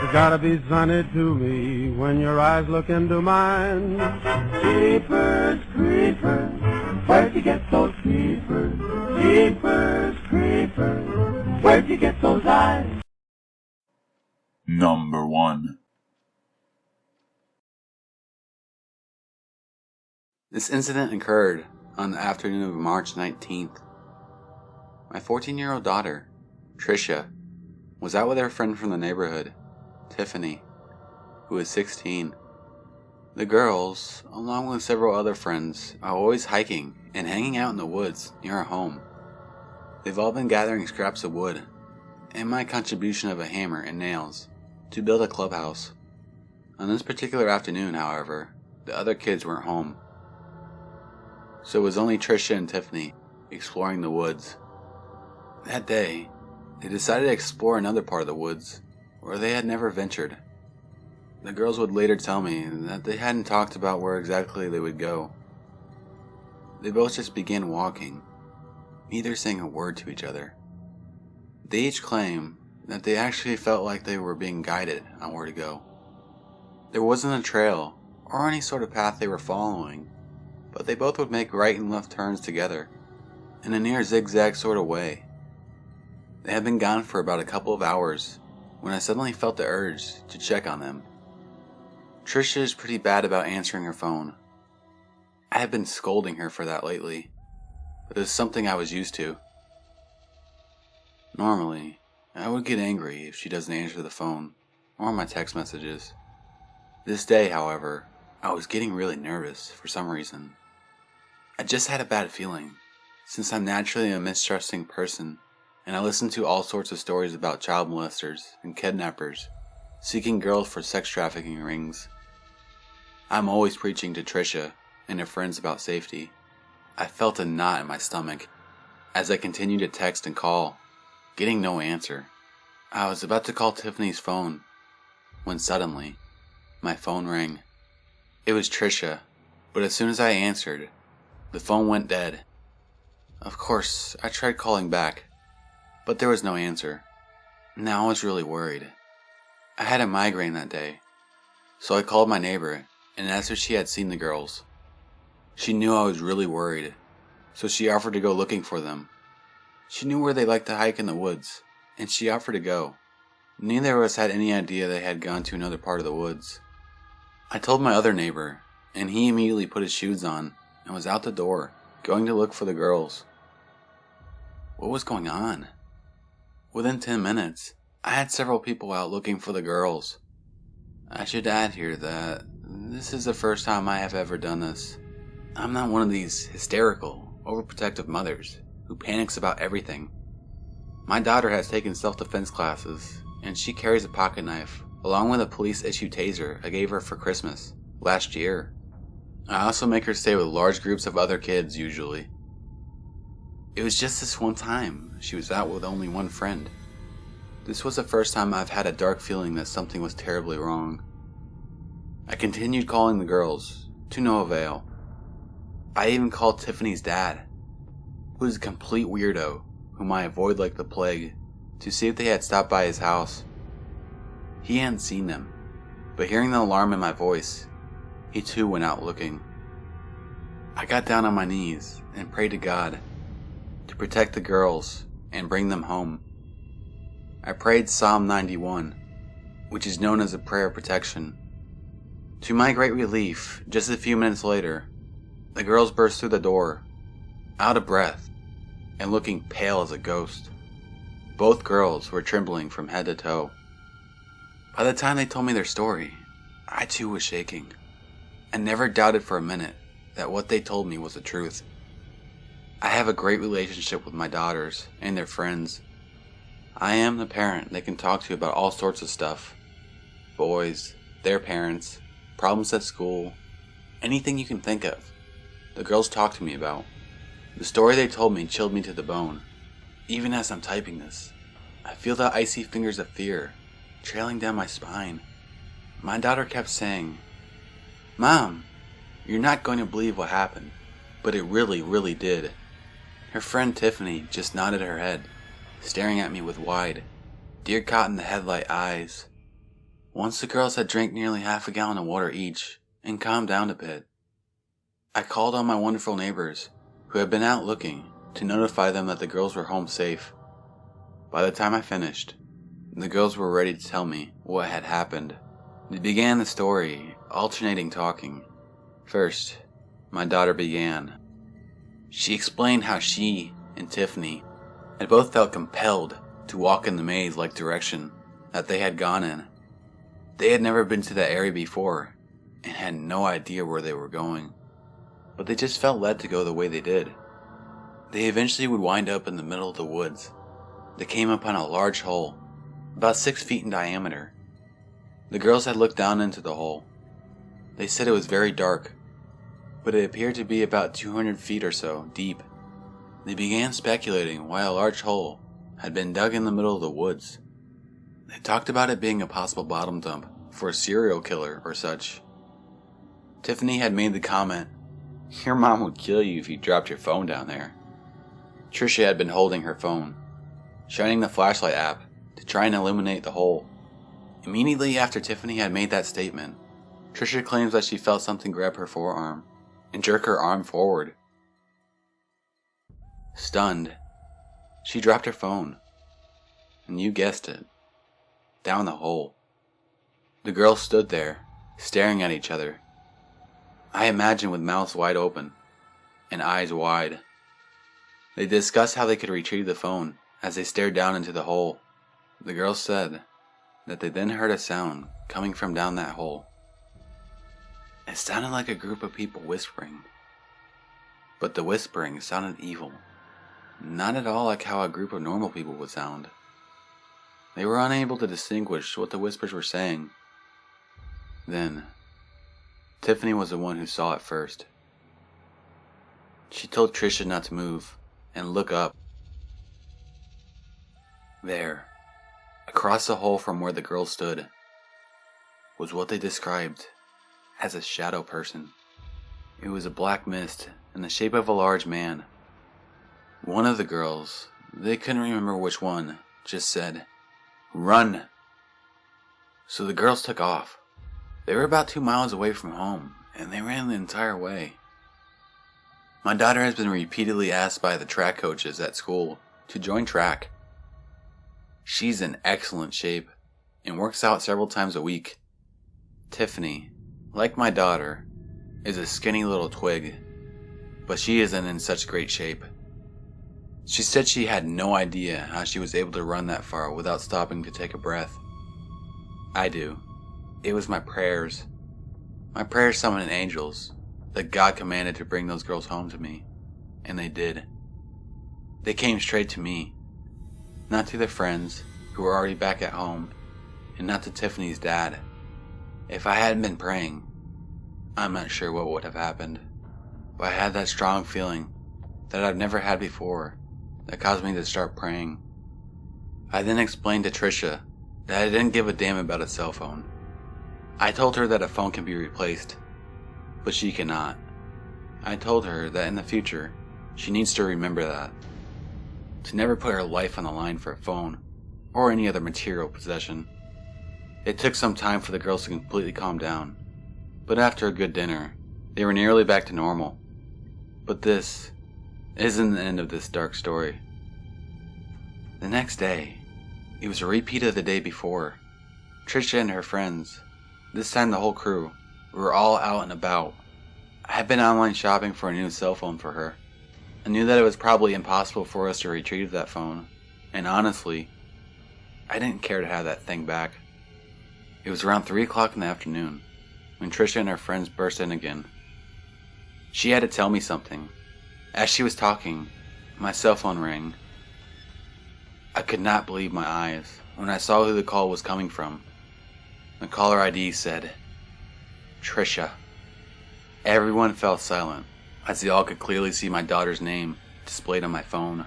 You gotta be sunny to me when your eyes look into mine. Creepers, creepers, where'd you get those creepers? Creepers, creepers, where'd you get those eyes? Number 1. This incident occurred on the afternoon of March 19th. My 14-year-old daughter, Tricia, was out with her friend from the neighborhood, Tiffany, who is 16. The girls, along with several other friends, are always hiking and hanging out in the woods near our home. They've all been gathering scraps of wood and my contribution of a hammer and nails to build a clubhouse. On this particular afternoon, however, the other kids weren't home. So it was only Tricia and Tiffany exploring the woods. That day, they decided to explore another part of the woods where they had never ventured. The girls would later tell me that they hadn't talked about where exactly they would go. They both just began walking, neither saying a word to each other. They each claim that they actually felt like they were being guided on where to go. There wasn't a trail or any sort of path they were following, but they both would make right and left turns together in a near zigzag sort of way. They had been gone for about a couple of hours when I suddenly felt the urge to check on them. Tricia is pretty bad about answering her phone. I have been scolding her for that lately, but it was something I was used to. Normally, I would get angry if she doesn't answer the phone or my text messages. This day, however, I was getting really nervous for some reason. I just had a bad feeling, since I'm naturally a mistrusting person, and I listen to all sorts of stories about child molesters and kidnappers seeking girls for sex trafficking rings. I'm always preaching to Tricia and her friends about safety. I felt a knot in my stomach as I continued to text and call, getting no answer. I was about to call Tiffany's phone when suddenly my phone rang. It was Tricia, but as soon as I answered, the phone went dead. Of course, I tried calling back, but there was no answer. Now I was really worried. I had a migraine that day, so I called my neighbor and asked if she had seen the girls. She knew I was really worried, so she offered to go looking for them. She knew where they liked to hike in the woods, and she offered to go. Neither of us had any idea they had gone to another part of the woods. I told my other neighbor, and he immediately put his shoes on and was out the door, going to look for the girls. What was going on? Within 10 minutes, I had several people out looking for the girls. I should add here that this is the first time I have ever done this. I'm not one of these hysterical, overprotective mothers who panics about everything. My daughter has taken self-defense classes, and she carries a pocket knife, along with a police-issued taser I gave her for Christmas last year. I also make her stay with large groups of other kids usually. It was just this one time she was out with only one friend. This was the first time I've had a dark feeling that something was terribly wrong. I continued calling the girls, to no avail. I even called Tiffany's dad, who is a complete weirdo whom I avoid like the plague, to see if they had stopped by his house. He hadn't seen them, but hearing the alarm in my voice, he too went out looking. I got down on my knees and prayed to God to protect the girls and bring them home. I prayed Psalm 91, which is known as a prayer of protection. To my great relief, just a few minutes later, the girls burst through the door, out of breath and looking pale as a ghost. Both girls were trembling from head to toe. By the time they told me their story, I too was shaking. I never doubted for a minute that what they told me was the truth. I have a great relationship with my daughters and their friends. I am the parent they can talk to about all sorts of stuff. Boys, their parents, problems at school, anything you can think of. The girls talk to me about. The story they told me chilled me to the bone. Even as I'm typing this, I feel the icy fingers of fear trailing down my spine. My daughter kept saying, "Mom, you're not going to believe what happened," but it really, really did. Her friend Tiffany just nodded her head, staring at me with wide, deer-caught in the headlight eyes. Once the girls had drank nearly half a gallon of water each and calmed down a bit, I called on my wonderful neighbors who had been out looking to notify them that the girls were home safe. By the time I finished, the girls were ready to tell me what had happened. They began the story, alternating talking. First, my daughter began. She explained how she and Tiffany had both felt compelled to walk in the maze-like direction that they had gone in. They had never been to that area before and had no idea where they were going, but they just felt led to go the way they did. They eventually would wind up in the middle of the woods. They came upon a large hole, about 6 feet in diameter. The girls had looked down into the hole. They said it was very dark, but it appeared to be about 200 feet or so deep. They began speculating why a large hole had been dug in the middle of the woods. They talked about it being a possible bottom dump for a serial killer or such. Tiffany had made the comment, "Your mom would kill you if you dropped your phone down there." Trisha had been holding her phone, shining the flashlight app to try and illuminate the hole. Immediately after Tiffany had made that statement, Trisha claims that she felt something grab her forearm and jerk her arm forward. Stunned, she dropped her phone, and you guessed it, down the hole. The girls stood there, staring at each other. I imagine with mouths wide open and eyes wide. They discussed how they could retrieve the phone as they stared down into the hole. The girls said that they then heard a sound coming from down that hole. It sounded like a group of people whispering, but the whispering sounded evil, not at all like how a group of normal people would sound. They were unable to distinguish what the whispers were saying. Then, Tiffany was the one who saw it first. She told Trisha not to move and look up. There, across the hole from where the girls stood, was what they described as a shadow person. It was a black mist in the shape of a large man. One of the girls, they couldn't remember which one, just said, "Run!" So the girls took off. They were about 2 miles away from home, and they ran the entire way. My daughter has been repeatedly asked by the track coaches at school to join track. She's in excellent shape and works out several times a week. Tiffany, like my daughter, is a skinny little twig, but she isn't in such great shape. She said she had no idea how she was able to run that far without stopping to take a breath. I do. It was my prayers. My prayers summoned angels that God commanded to bring those girls home to me, and they did. They came straight to me, not to their friends who were already back at home, and not to Tiffany's dad. If I hadn't been praying, I'm not sure what would have happened, but I had that strong feeling that I've never had before that caused me to start praying. I then explained to Trisha that I didn't give a damn about a cell phone. I told her that a phone can be replaced, but she cannot. I told her that in the future, she needs to remember that. To never put her life on the line for a phone, or any other material possession. It took some time for the girls to completely calm down, but after a good dinner, they were nearly back to normal. But this isn't the end of this dark story. The next day, it was a repeat of the day before. Trisha and her friends, this time the whole crew, were all out and about. I had been online shopping for a new cell phone for her. I knew that it was probably impossible for us to retrieve that phone, and honestly, I didn't care to have that thing back. It was around 3 o'clock in the afternoon when Trisha and her friends burst in again. She had to tell me something. As she was talking, my cell phone rang. I could not believe my eyes when I saw who the call was coming from. The caller ID said, Trisha. Everyone fell silent as they all could clearly see my daughter's name displayed on my phone.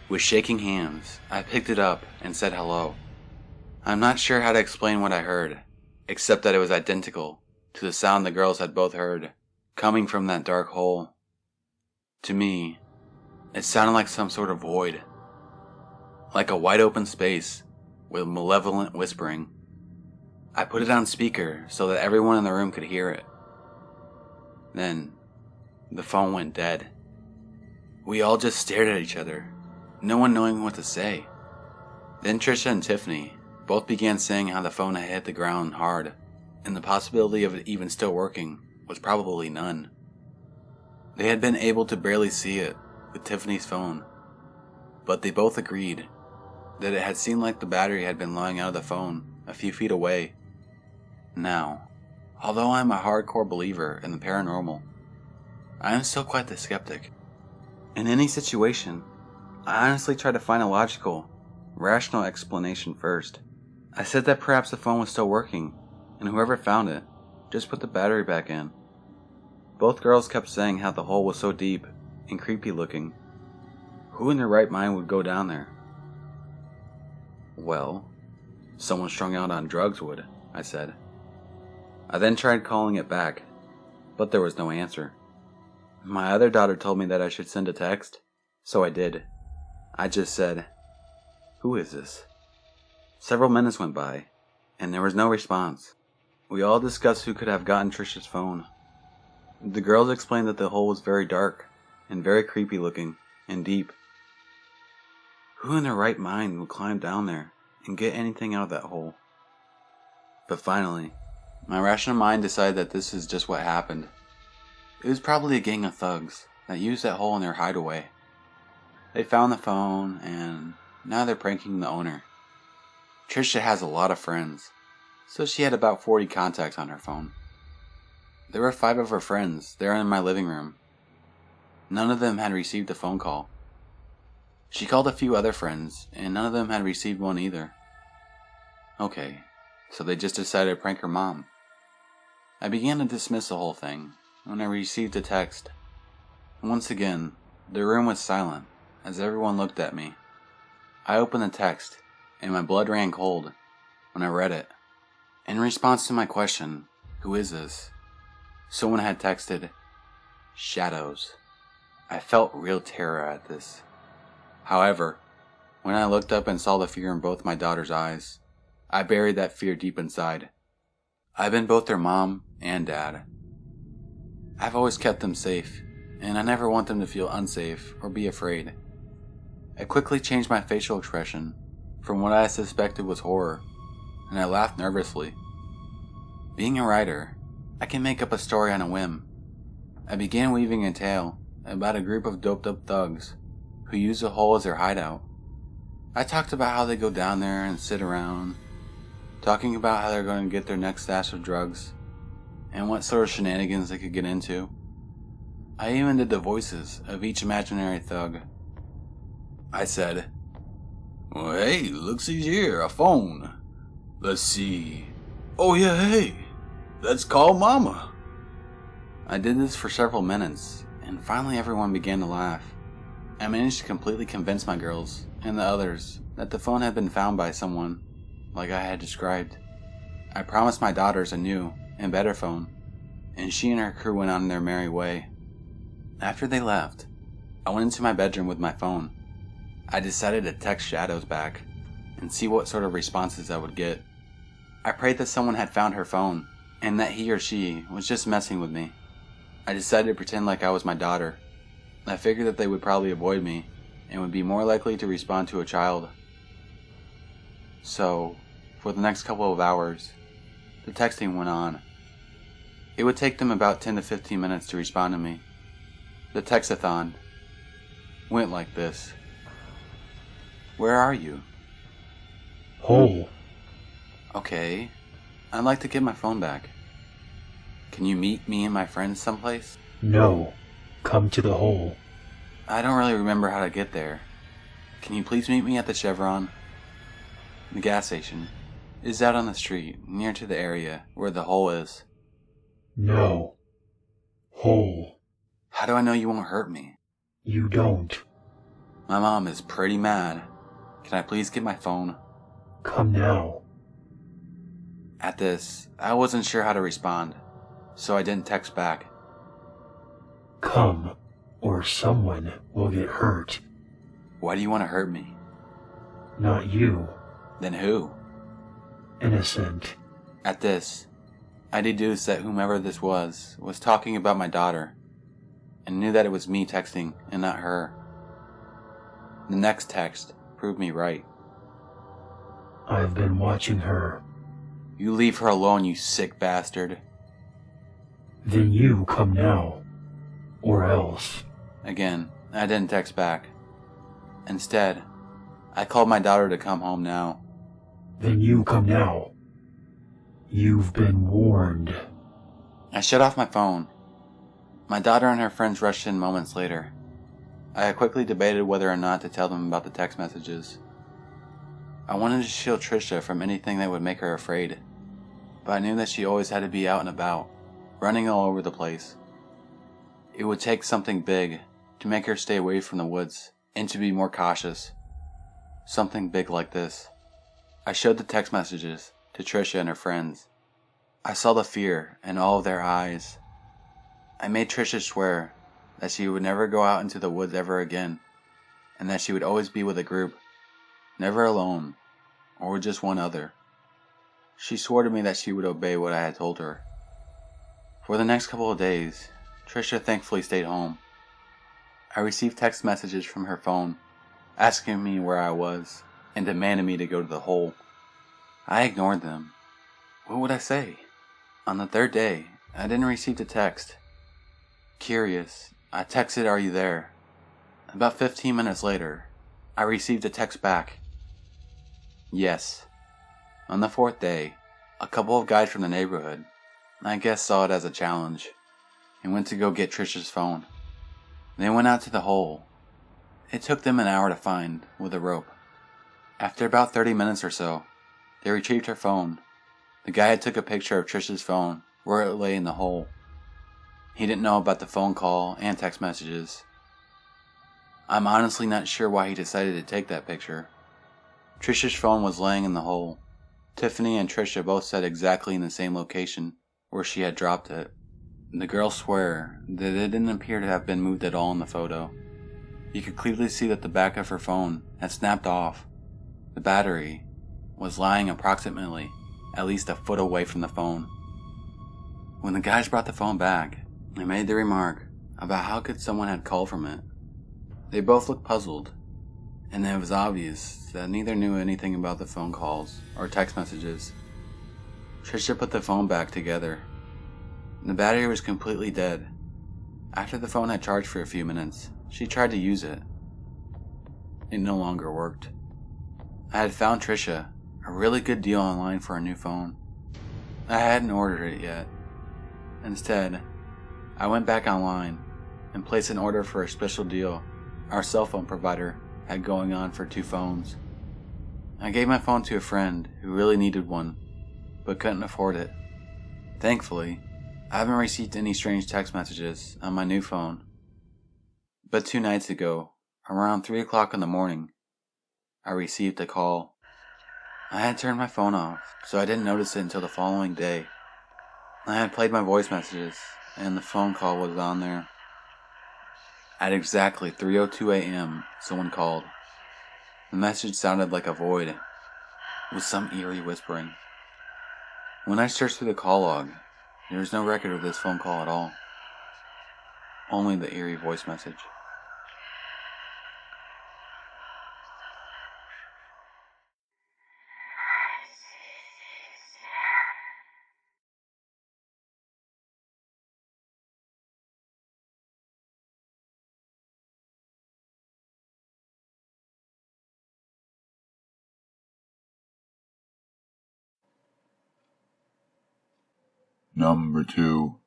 With shaking hands, I picked it up and said hello. I'm not sure how to explain what I heard, except that it was identical to the sound the girls had both heard, coming from that dark hole. To me, it sounded like some sort of void, like a wide open space with malevolent whispering. I put it on speaker so that everyone in the room could hear it. Then, the phone went dead. We all just stared at each other, no one knowing what to say. Then Trisha and Tiffany both began saying how the phone had hit the ground hard, and the possibility of it even still working was probably none. They had been able to barely see it with Tiffany's phone, but they both agreed that it had seemed like the battery had been lying out of the phone a few feet away. Now, although I am a hardcore believer in the paranormal, I am still quite the skeptic. In any situation, I honestly try to find a logical, rational explanation first. I said that perhaps the phone was still working, and whoever found it just put the battery back in. Both girls kept saying how the hole was so deep and creepy looking. Who in their right mind would go down there? Well, someone strung out on drugs would, I said. I then tried calling it back, but there was no answer. My other daughter told me that I should send a text, so I did. I just said, "Who is this?" Several minutes went by, and there was no response. We all discussed who could have gotten Trisha's phone. The girls explained that the hole was very dark, and very creepy looking, and deep. Who in their right mind would climb down there and get anything out of that hole? But finally, my rational mind decided that this is just what happened. It was probably a gang of thugs that used that hole in their hideaway. They found the phone, and now they're pranking the owner. Trisha has a lot of friends, so she had about 40 contacts on her phone. There were 5 of her friends there in my living room. None of them had received a phone call. She called a few other friends, and none of them had received one either. Okay, so they just decided to prank her mom. I began to dismiss the whole thing when I received a text. Once again, the room was silent as everyone looked at me. I opened the text, and my blood ran cold when I read it. In response to my question, "Who is this?" someone had texted, "Shadows." I felt real terror at this. However, when I looked up and saw the fear in both my daughter's eyes, I buried that fear deep inside. I've been both their mom and dad. I've always kept them safe, and I never want them to feel unsafe or be afraid. I quickly changed my facial expression from what I suspected was horror, and I laughed nervously. Being a writer, I can make up a story on a whim. I began weaving a tale about a group of doped up thugs who use the hole as their hideout. I talked about how they go down there and sit around, talking about how they're going to get their next stash of drugs, and what sort of shenanigans they could get into. I even did the voices of each imaginary thug. I said, "Well, hey, look-see's here, a phone. Let's see. Oh yeah, hey, let's call Mama." I did this for several minutes, and finally everyone began to laugh. I managed to completely convince my girls and the others that the phone had been found by someone, like I had described. I promised my daughters a new and better phone, and she and her crew went on their merry way. After they left, I went into my bedroom with my phone. I decided to text Shadows back and see what sort of responses I would get. I prayed that someone had found her phone and that he or she was just messing with me. I decided to pretend like I was my daughter. I figured that they would probably avoid me and would be more likely to respond to a child. So, for the next couple of hours, the texting went on. It would take them about 10 to 15 minutes to respond to me. The textathon went like this. "Where are you?" "Hole." "Okay, I'd like to get my phone back. Can you meet me and my friends someplace?" "No, come to the hole." "I don't really remember how to get there. Can you please meet me at the Chevron?" "The gas station is out on the street near to the area where the hole is." "No. Hole." "How do I know you won't hurt me?" "You don't." "My mom is pretty mad. Can I please get my phone?" "Come now." At this, I wasn't sure how to respond, so I didn't text back. "Come, or someone will get hurt." "Why do you want to hurt me?" "Not you. "Then who?" Innocent." At this, I deduced that whomever this was talking about my daughter, and knew that it was me texting and not her. The next text proved me right. I've been watching her. You leave her alone, you sick bastard. Then you come now. Or else. Again, I didn't text back. Instead, I called my daughter to come home now. Then you come now. You've been warned. I shut off my phone. My daughter and her friends rushed in moments later. I had quickly debated whether or not to tell them about the text messages. I wanted to shield Trisha from anything that would make her afraid, but I knew that she always had to be out and about, running all over the place. It would take something big to make her stay away from the woods and to be more cautious. Something big like this. I showed the text messages to Trisha and her friends. I saw the fear in all of their eyes. I made Trisha swear that she would never go out into the woods ever again, and that she would always be with a group, never alone, or with just one other. She swore to me that she would obey what I had told her. For the next couple of days, Trisha thankfully stayed home. I received text messages from her phone, asking me where I was, and demanding me to go to the hole. I ignored them. What would I say? On the third day, I didn't receive the text. Curious, I texted, "Are you there?" About 15 minutes later, I received a text back. Yes. On the fourth day, a couple of guys from the neighborhood, I guess, saw it as a challenge, and went to go get Trisha's phone. They went out to the hole. It took them an hour to find, with a rope. After about 30 minutes or so, they retrieved her phone. The guy had took a picture of Trisha's phone, where it lay in the hole. He didn't know about the phone call and text messages. I'm honestly not sure why he decided to take that picture. Trisha's phone was laying in the hole. Tiffany and Trisha both said exactly in the same location where she had dropped it. The girls swear that it didn't appear to have been moved at all in the photo. You could clearly see that the back of her phone had snapped off. The battery was lying approximately at least a foot away from the phone. When the guys brought the phone back, they made the remark about how could someone had called from it. They both looked puzzled, and it was obvious that neither knew anything about the phone calls or text messages. Trisha put the phone back together. The battery was completely dead. After the phone had charged for a few minutes, she tried to use it. It no longer worked. I had found Trisha a really good deal online for a new phone. I hadn't ordered it yet. Instead, I went back online and placed an order for a special deal our cell phone provider had going on for 2 phones. I gave my phone to a friend who really needed one, but couldn't afford it. Thankfully, I haven't received any strange text messages on my new phone. But 2 nights ago, around 3 o'clock in the morning, I received a call. I had turned my phone off, so I didn't notice it until the following day. I had played my voice messages, and the phone call was on there. At exactly 3:02 a.m., someone called. The message sounded like a void, with some eerie whispering. When I searched through the call log, there was no record of this phone call at all. Only the eerie voice message. Number 2.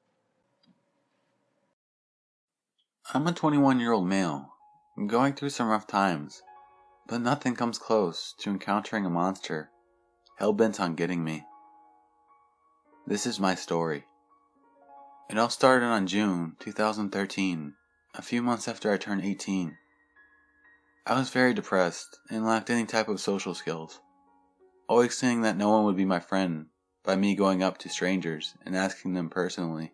I'm a 21-year-old male, going through some rough times, but nothing comes close to encountering a monster hell-bent on getting me. This is my story. It all started on June 2013, a few months after I turned 18. I was very depressed and lacked any type of social skills, always saying that no one would be my friend by me going up to strangers and asking them personally.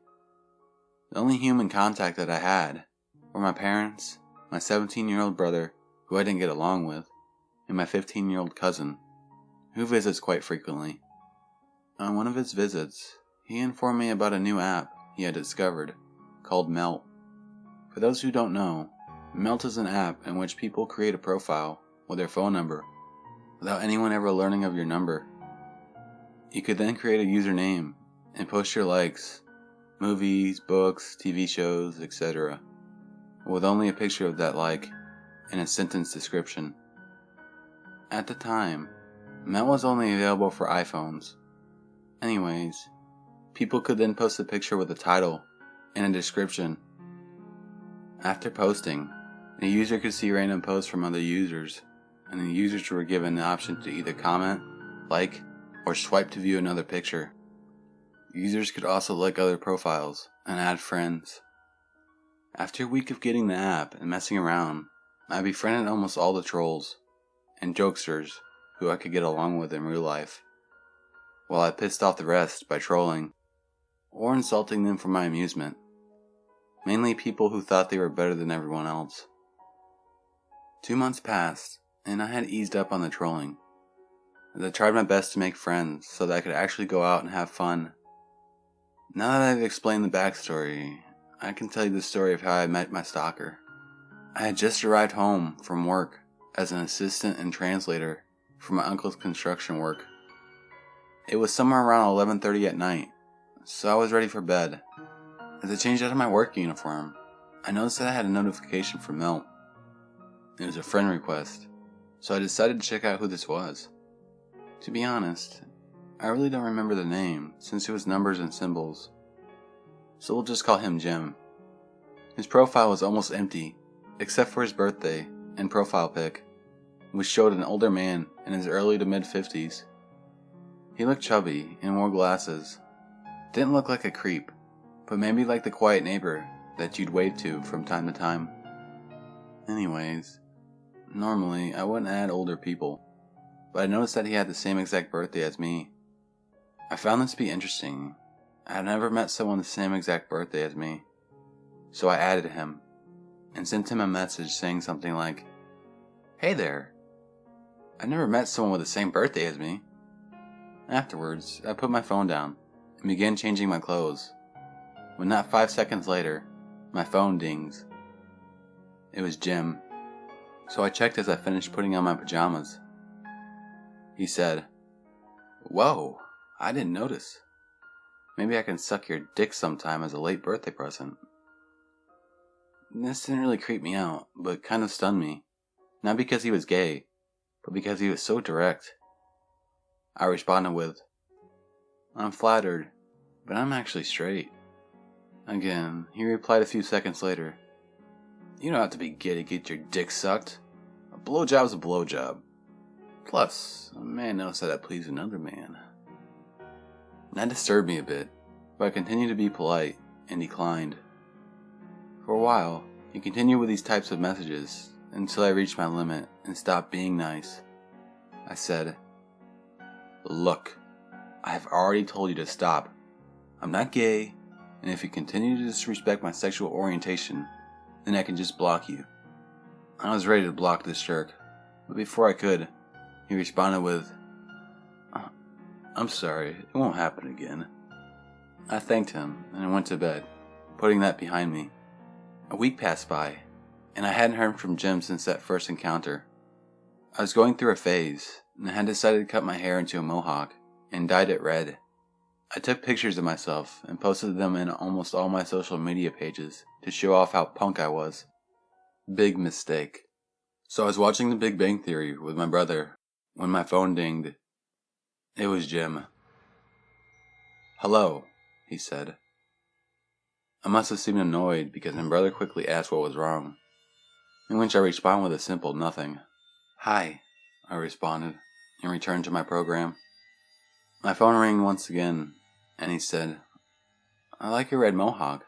The only human contact that I had were my parents, my 17-year-old brother, who I didn't get along with, and my 15-year-old cousin, who visits quite frequently. On one of his visits, he informed me about a new app he had discovered called Melt. For those who don't know, Melt is an app in which people create a profile with their phone number without anyone ever learning of your number. You could then create a username and post your likes, movies, books, TV shows, etc., with only a picture of that like and a sentence description. At the time, Melt was only available for iPhones. Anyways, people could then post a picture with a title and a description. After posting, the user could see random posts from other users, and the users were given the option to either comment, like, or swipe to view another picture. Users could also like other profiles and add friends. After a week of getting the app and messing around, I befriended almost all the trolls and jokesters who I could get along with in real life, while I pissed off the rest by trolling or insulting them for my amusement. Mainly people who thought they were better than everyone else. 2 months passed, and I had eased up on the trolling, as I tried my best to make friends so that I could actually go out and have fun. Now that I've explained the backstory, I can tell you the story of how I met my stalker. I had just arrived home from work as an assistant and translator for my uncle's construction work. It was somewhere around 11:30 at night, so I was ready for bed. As I changed out of my work uniform, I noticed that I had a notification from Melt. It was a friend request, so I decided to check out who this was. To be honest, I really don't remember the name since it was numbers and symbols, so we'll just call him Jim. His profile was almost empty, except for his birthday and profile pic, which showed an older man in his early to mid-50s. He looked chubby and wore glasses. Didn't look like a creep, but maybe like the quiet neighbor that you'd wave to from time to time. Anyways, normally I wouldn't add older people, but I noticed that he had the same exact birthday as me. I found this to be interesting. I had never met someone the same exact birthday as me, so I added him and sent him a message saying something like, "Hey there, I never met someone with the same birthday as me." Afterwards, I put my phone down and began changing my clothes. When not 5 seconds later, my phone dings. It was Jim, so I checked as I finished putting on my pajamas. He said, "Whoa, I didn't notice. Maybe I can suck your dick sometime as a late birthday present." This didn't really creep me out, but kind of stunned me. Not because he was gay, but because he was so direct. I responded with, "I'm flattered, but I'm actually straight." Again, he replied a few seconds later, "You don't have to be gay to get your dick sucked. A blowjob's a blowjob. Plus, a man knows how to please another man." That disturbed me a bit, but I continued to be polite and declined. For a while, he continued with these types of messages until I reached my limit and stopped being nice. I said, "Look, I have already told you to stop. I'm not gay, and if you continue to disrespect my sexual orientation, then I can just block you." I was ready to block this jerk, but before I could, he responded with, "I'm sorry, it won't happen again." I thanked him and went to bed, putting that behind me. A week passed by, and I hadn't heard from Jim since that first encounter. I was going through a phase, and I had decided to cut my hair into a mohawk and dyed it red. I took pictures of myself and posted them in almost all my social media pages to show off how punk I was. Big mistake. So I was watching The Big Bang Theory with my brother when my phone dinged. It was Jim. "Hello," he said. I must have seemed annoyed because my brother quickly asked what was wrong, in which I responded with a simple nothing. "Hi," I responded, and returned to my program. My phone rang once again, and he said, "I like your red mohawk."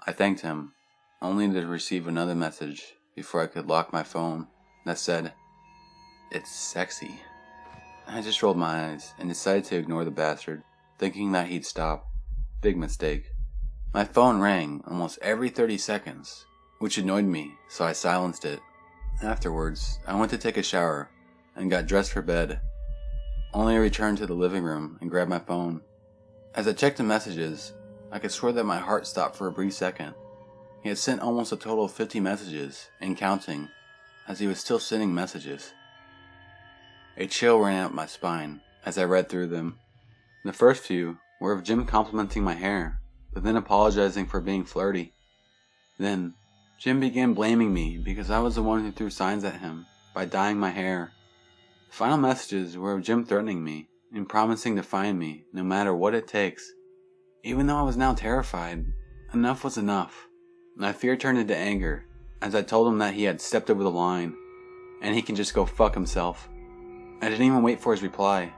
I thanked him, only to receive another message before I could lock my phone that said, "It's sexy." I just rolled my eyes and decided to ignore the bastard, thinking that he'd stop. Big mistake. My phone rang almost every 30 seconds, which annoyed me, so I silenced it. Afterwards, I went to take a shower and got dressed for bed. only to return to the living room and grab my phone. As I checked the messages, I could swear that my heart stopped for a brief second. He had sent almost a total of 50 messages, and counting, as he was still sending messages. A chill ran up my spine as I read through them. The first few were of Jim complimenting my hair, but then apologizing for being flirty. Then, Jim began blaming me because I was the one who threw signs at him by dyeing my hair. The final messages were of Jim threatening me and promising to find me no matter what it takes. Even though I was now terrified, enough was enough. My fear turned into anger as I told him that he had stepped over the line and he can just go fuck himself. I didn't even wait for his reply.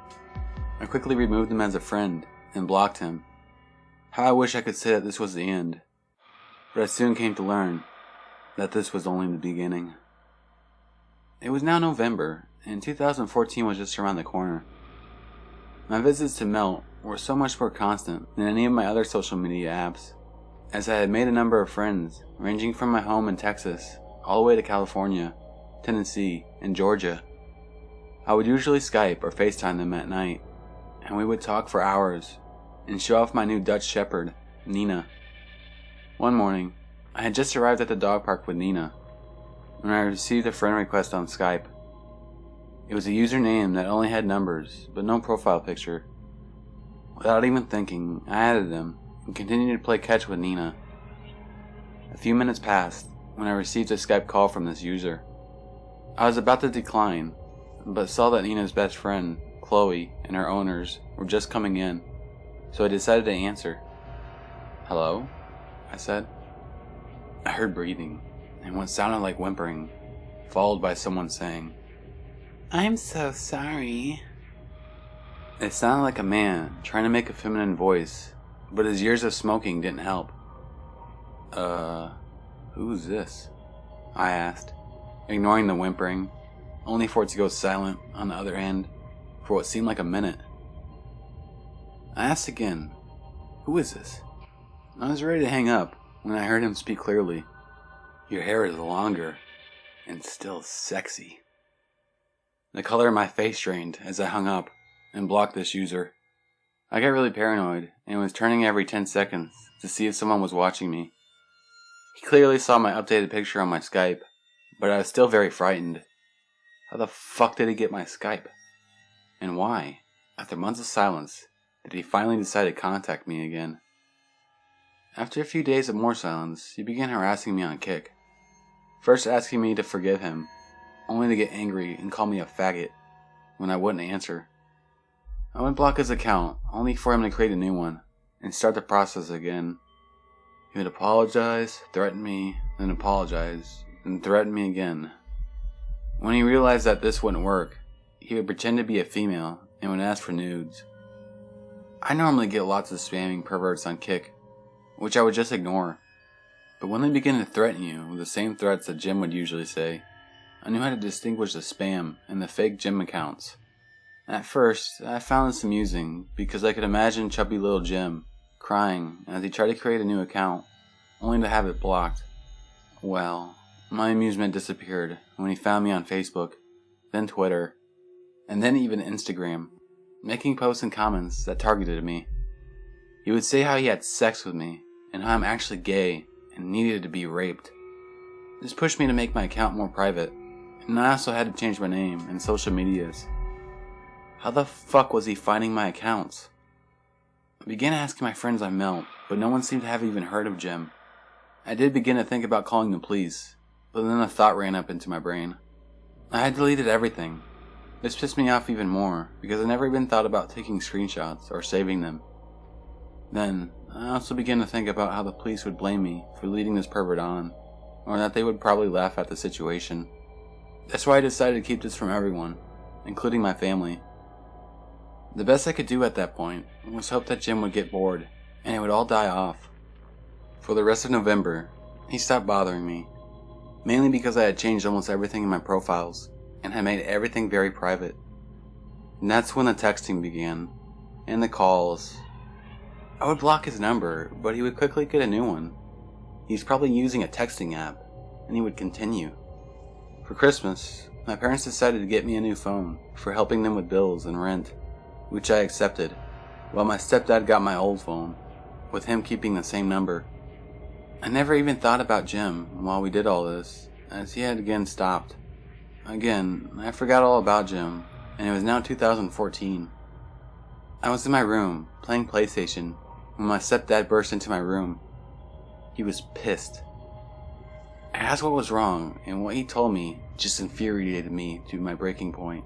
I quickly removed him as a friend and blocked him. How I wish I could say that this was the end, but I soon came to learn that this was only the beginning. It was now November, and 2014 was just around the corner. My visits to Melt were so much more constant than any of my other social media apps, as I had made a number of friends, ranging from my home in Texas all the way to California, Tennessee, and Georgia. I would usually Skype or FaceTime them at night, and we would talk for hours and show off my new Dutch Shepherd, Nina. One morning, I had just arrived at the dog park with Nina when I received a friend request on Skype. It was a username that only had numbers, but no profile picture. Without even thinking, I added them and continued to play catch with Nina. A few minutes passed when I received a Skype call from this user. I was about to decline, but saw that Nina's best friend, Chloe, and her owners were just coming in, so I decided to answer. "Hello?" I said. I heard breathing, and what sounded like whimpering, followed by someone saying, "I'm so sorry." It sounded like a man trying to make a feminine voice, but his years of smoking didn't help. Who's this?" I asked, ignoring the whimpering, only for it to go silent on the other end for what seemed like a minute. I asked again, "Who is this?" I was ready to hang up when I heard him speak clearly. "Your hair is longer and still sexy." The color in my face drained as I hung up and blocked this user. I got really paranoid and was turning every 10 seconds to see if someone was watching me. He clearly saw my updated picture on my Skype, but I was still very frightened. How the fuck did he get my Skype? And why, after months of silence, did he finally decide to contact me again? After a few days of more silence, he began harassing me on Kick. First asking me to forgive him, only to get angry and call me a faggot when I wouldn't answer. I would block his account, only for him to create a new one, and start the process again. He would apologize, threaten me, then apologize, and threaten me again. When he realized that this wouldn't work, he would pretend to be a female and would ask for nudes. I normally get lots of spamming perverts on Kick, which I would just ignore. But when they begin to threaten you with the same threats that Jim would usually say, I knew how to distinguish the spam and the fake Jim accounts. At first, I found this amusing because I could imagine chubby little Jim crying as he tried to create a new account, only to have it blocked. Well, my amusement disappeared when he found me on Facebook, then Twitter, and then even Instagram, making posts and comments that targeted me. He would say how he had sex with me, and how I'm actually gay and needed to be raped. This pushed me to make my account more private, and I also had to change my name and social medias. How the fuck was he finding my accounts? I began asking my friends I Melt, but no one seemed to have even heard of Jim. I did begin to think about calling the police, but then a thought ran up into my brain. I had deleted everything. This pissed me off even more, because I never even thought about taking screenshots or saving them. Then, I also began to think about how the police would blame me for leading this pervert on, or that they would probably laugh at the situation. That's why I decided to keep this from everyone, including my family. The best I could do at that point was hope that Jim would get bored, and it would all die off. For the rest of November, he stopped bothering me, mainly because I had changed almost everything in my profiles, and had made everything very private. And that's when the texting began, and the calls. I would block his number, but he would quickly get a new one. He's probably using a texting app, and he would continue. For Christmas, my parents decided to get me a new phone for helping them with bills and rent. which I accepted, while my stepdad got my old phone, with him keeping the same number. I never even thought about Jim while we did all this, as he had again stopped. Again, I forgot all about Jim, and it was now 2014. I was in my room, playing PlayStation, when my stepdad burst into my room. He was pissed. I asked what was wrong, and what he told me just infuriated me to my breaking point.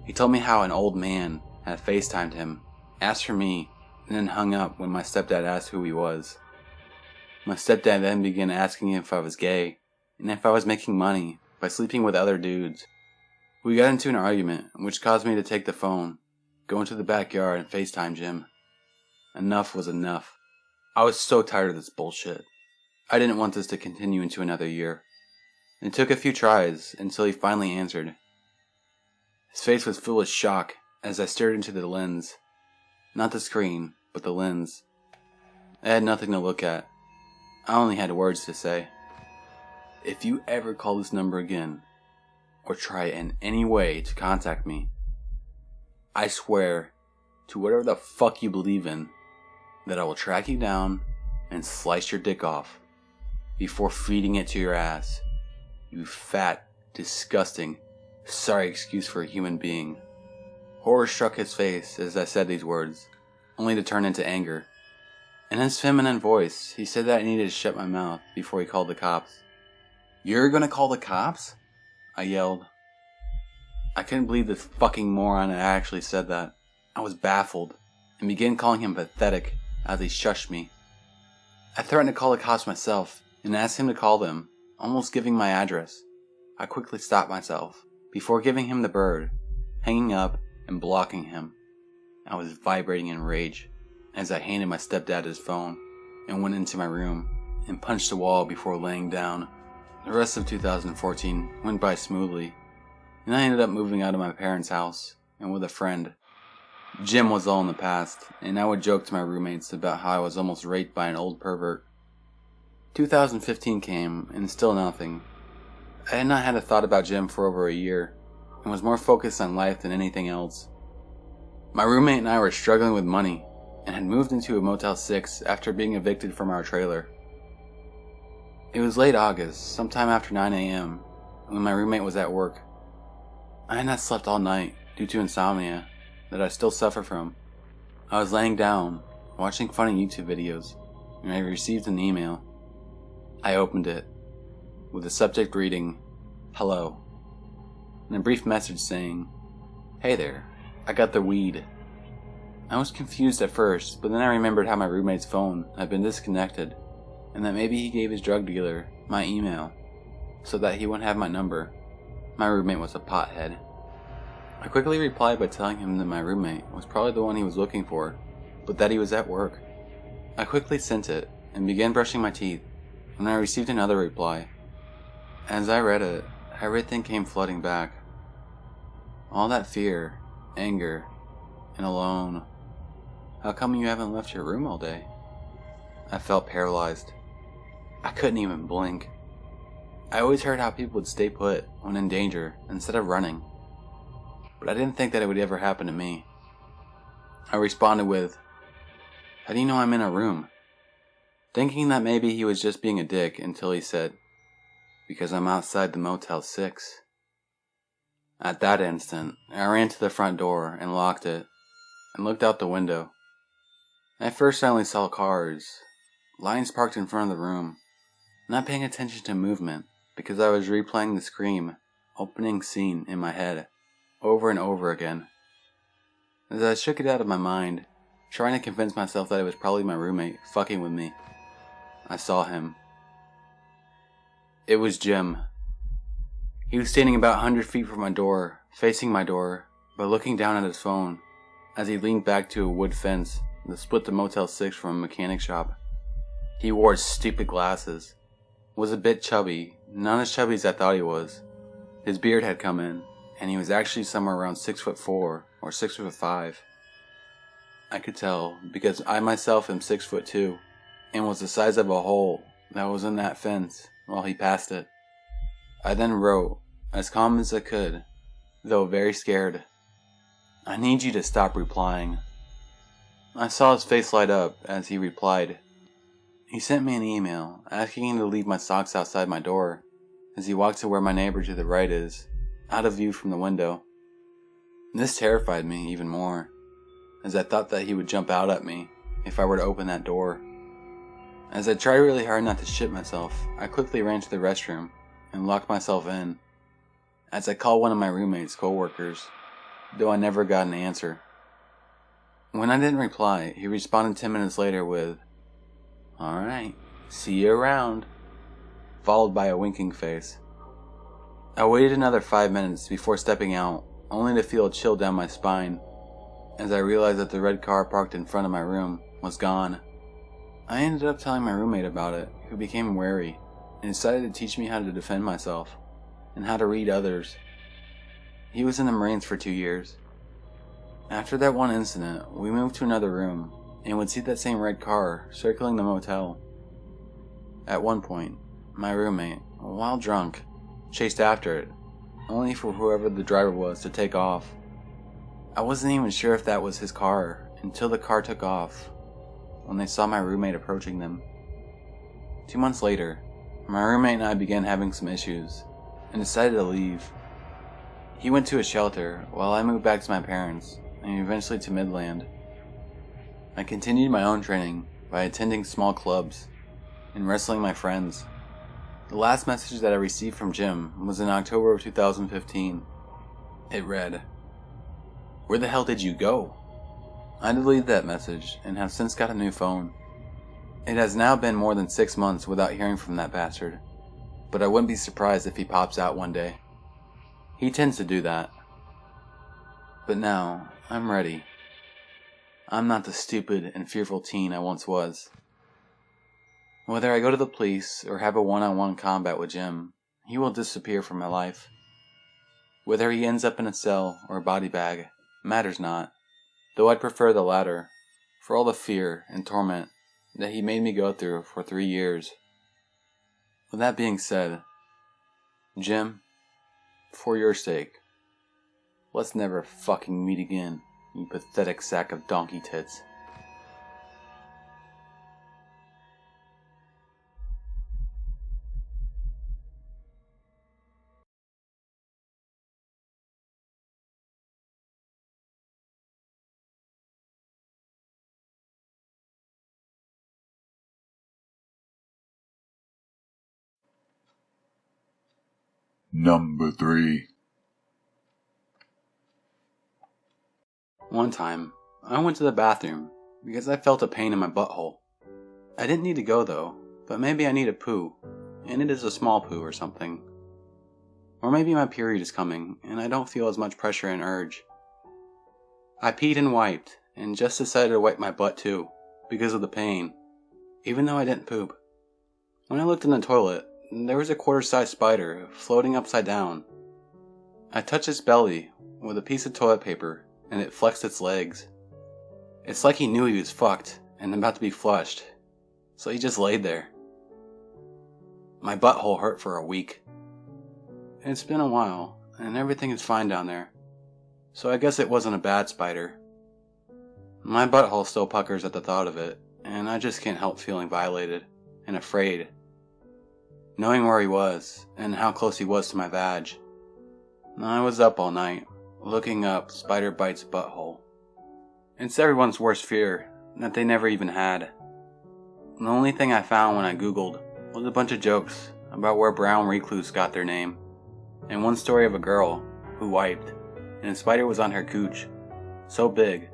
He told me how an old man had FaceTimed him, asked for me, and then hung up when my stepdad asked who he was. My stepdad then began asking if I was gay, and if I was making money by sleeping with other dudes. We got into an argument, which caused me to take the phone, go into the backyard, and FaceTime Jim. Enough was enough. I was so tired of this bullshit. I didn't want this to continue into another year. It took a few tries until he finally answered. His face was full of shock as I stared into the lens. Not the screen, but the lens. I had nothing to look at. I only had words to say. If you ever call this number again, or try in any way to contact me, I swear to whatever the fuck you believe in, that I will track you down and slice your dick off before feeding it to your ass. You fat, disgusting, sorry excuse for a human being. Horror struck his face as I said these words, only to turn into anger. In his feminine voice, he said that I needed to shut my mouth before he called the cops. You're gonna call the cops? I yelled. I couldn't believe this fucking moron had actually said that. I was baffled, and began calling him pathetic as he shushed me. I threatened to call the cops myself, and asked him to call them, almost giving my address. I quickly stopped myself, before giving him the bird, hanging up and blocking him. I was vibrating in rage, as I handed my stepdad his phone, and went into my room, and punched the wall before laying down. The rest of 2014 went by smoothly, and I ended up moving out of my parents' house, and with a friend. Jim was all in the past, and I would joke to my roommates about how I was almost raped by an old pervert. 2015 came, and still nothing. I had not had a thought about Jim for over a year, and was more focused on life than anything else. My roommate and I were struggling with money, and had moved into a Motel 6 after being evicted from our trailer. It was late August, sometime after 9 a.m., when my roommate was at work. I had not slept all night due to insomnia that I still suffer from. I was laying down, watching funny YouTube videos, and I received an email. I opened it, with the subject reading, "Hello," and a brief message saying, "Hey there, I got the weed." I was confused at first, but then I remembered how my roommate's phone had been disconnected, and that maybe he gave his drug dealer my email, so that he wouldn't have my number. My roommate was a pothead. I quickly replied by telling him that my roommate was probably the one he was looking for, but that he was at work. I quickly sent it, and began brushing my teeth, when I received another reply. As I read it, everything came flooding back. All that fear, anger, and alone. How come you haven't left your room all day? I felt paralyzed. I couldn't even blink. I always heard how people would stay put when in danger instead of running, but I didn't think that it would ever happen to me. I responded with, "How do you know I'm in a room?" Thinking that maybe he was just being a dick until he said, "Because I'm outside the Motel 6. At that instant, I ran to the front door and locked it, and looked out the window. At first I only saw cars, lines parked in front of the room, not paying attention to movement because I was replaying the Scream opening scene in my head over and over again. As I shook it out of my mind, trying to convince myself that it was probably my roommate fucking with me, I saw him. It was Jim. He was standing about 100 feet from my door, facing my door, but looking down at his phone, as he leaned back to a wood fence that split the Motel 6 from a mechanic shop. He wore stupid glasses, was a bit chubby, not as chubby as I thought he was. His beard had come in, and he was actually somewhere around 6'4" or 6'5". I could tell, because I myself am 6'2", and was the size of a hole that was in that fence while he passed it. I then wrote, as calm as I could, though very scared, I need you to stop replying. I saw his face light up as he replied. He sent me an email asking me to leave my socks outside my door as he walked to where my neighbor to the right is, out of view from the window. This terrified me even more, as I thought that he would jump out at me if I were to open that door. As I tried really hard not to shit myself, I quickly ran to the restroom and locked myself in, as I called one of my roommate's co-workers, though I never got an answer. When I didn't reply, he responded 10 minutes later with, "Alright, see you around," followed by a winking face. I waited another 5 minutes before stepping out, only to feel a chill down my spine, as I realized that the red car parked in front of my room was gone. I ended up telling my roommate about it, who became wary, and decided to teach me how to defend myself, and how to read others. He was in the Marines for 2 years. After that one incident, we moved to another room, and would see that same red car circling the motel. At one point, my roommate, while drunk, chased after it, only for whoever the driver was to take off. I wasn't even sure if that was his car until the car took off, when they saw my roommate approaching them. 2 months later, my roommate and I began having some issues, and decided to leave. He went to a shelter, while I moved back to my parents, and eventually to Midland. I continued my own training by attending small clubs, and wrestling my friends. The last message that I received from Jim was in October of 2015. It read, "Where the hell did you go?" I deleted that message and have since got a new phone. It has now been more than 6 months without hearing from that bastard, but I wouldn't be surprised if he pops out one day. He tends to do that. But now, I'm ready. I'm not the stupid and fearful teen I once was. Whether I go to the police or have a one-on-one combat with Jim, he will disappear from my life. Whether he ends up in a cell or a body bag matters not, though I'd prefer the latter, for all the fear and torment that he made me go through for 3 years. With that being said, Jim, for your sake, let's never fucking meet again, you pathetic sack of donkey tits. Number 3. One time, I went to the bathroom because I felt a pain in my butthole. I didn't need to go though, but maybe I need a poo, and it is a small poo or something. Or maybe my period is coming, and I don't feel as much pressure and urge. I peed and wiped, and just decided to wipe my butt too, because of the pain, even though I didn't poop. When I looked in the toilet, there was a quarter-sized spider floating upside down. I touched its belly with a piece of toilet paper, and it flexed its legs. It's like he knew he was fucked and about to be flushed, so he just laid there. My butthole hurt for a week. It's been a while, and everything is fine down there, so I guess it wasn't a bad spider. My butthole still puckers at the thought of it, and I just can't help feeling violated and afraid, knowing where he was and how close he was to my vag. I was up all night, looking up spider bites butthole. It's everyone's worst fear that they never even had. The only thing I found when I googled was a bunch of jokes about where brown recluse got their name, and one story of a girl who wiped, and a spider was on her cooch, so big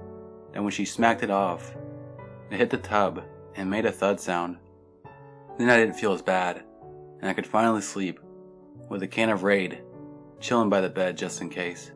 that when she smacked it off, it hit the tub and made a thud sound. Then I didn't feel as bad, and I could finally sleep with a can of Raid chilling by the bed just in case.